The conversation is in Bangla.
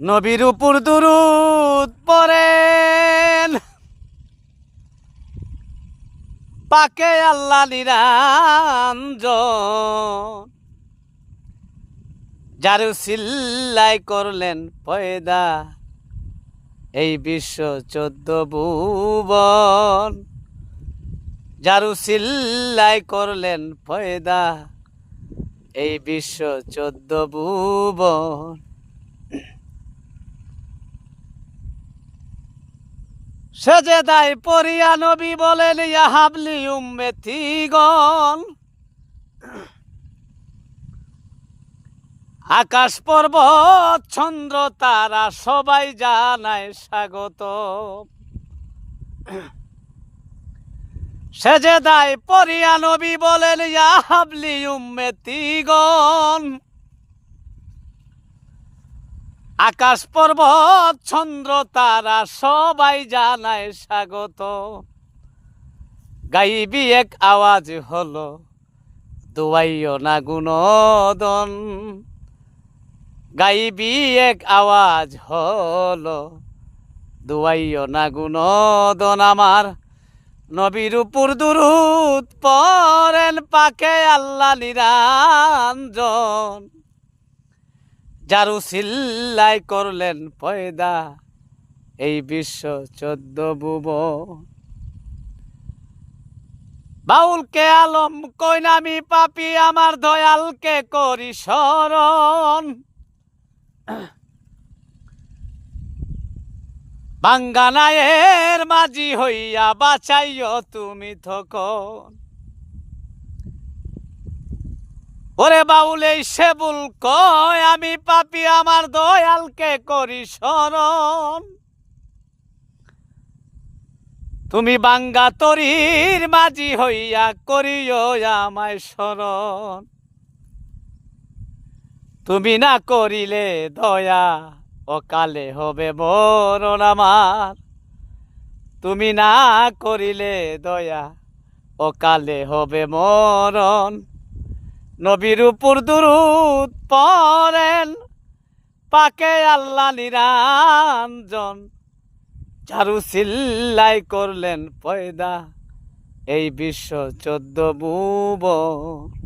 নবীর উপর দুরূদ পড়েন, পাকে আল্লাহ নিরঞ্জন। যার সিল্লাই করলেন পয়দা এই বিশ্ব 14 ভুবন। যার সিল্লাই করলেন পয়দা এই বিশ্ব 14 ভুবন। সেজদায় পড়িয়া নবী বলেন, ইয়া হাবলি উম্মতিগণ। আকাশ পর্বত চন্দ্র তারা সবাই জানায় স্বাগত। সেজদায় পড়িয়া নবী বলেন, ইয়া হাবলি উম্মতিগণ। আকাশ পর্বত চন্দ্র তারা সবাই জানায় স্বাগত। গাইবি এক আওয়াজ হলো, দোয়াইও না গুণদন। গাইবি এক আওয়াজ হলো, দোয়াইও না গুণদন। আমার নবীর উপর দুরূদ পড়েন, পাকে আল্লাহ নিরঞ্জন। যারু সিল্লাই করলেন পয়দা এই বিশ্ব 14 ভুবন। বাউলকে আলম কইন আমি পাপী, আমার দয়ালকে করি শরণ। বাঙ্গানায়ের মাঝি হইয়া বাঁচাইও তুমি তখন। ওরে বাউল এই সেবুল কয় আমি পাপী, আমার দয়ালকে করি শরণ। তুমি বাঙ্গা তরীর মাঝি হইয়া করিও আমায় শরণ। তুমি না করিলে দয়া অকালে হবে মরণ আমার। তুমি না করিলে দয়া অকালে হবে মরণ। নবীর উপর দুরূদ পড়েন, পাকে আল্লাহ নিরঞ্জন। যারু সিল্লাই করলেন পয়দা এই বিশ্ব 14 ভুবন।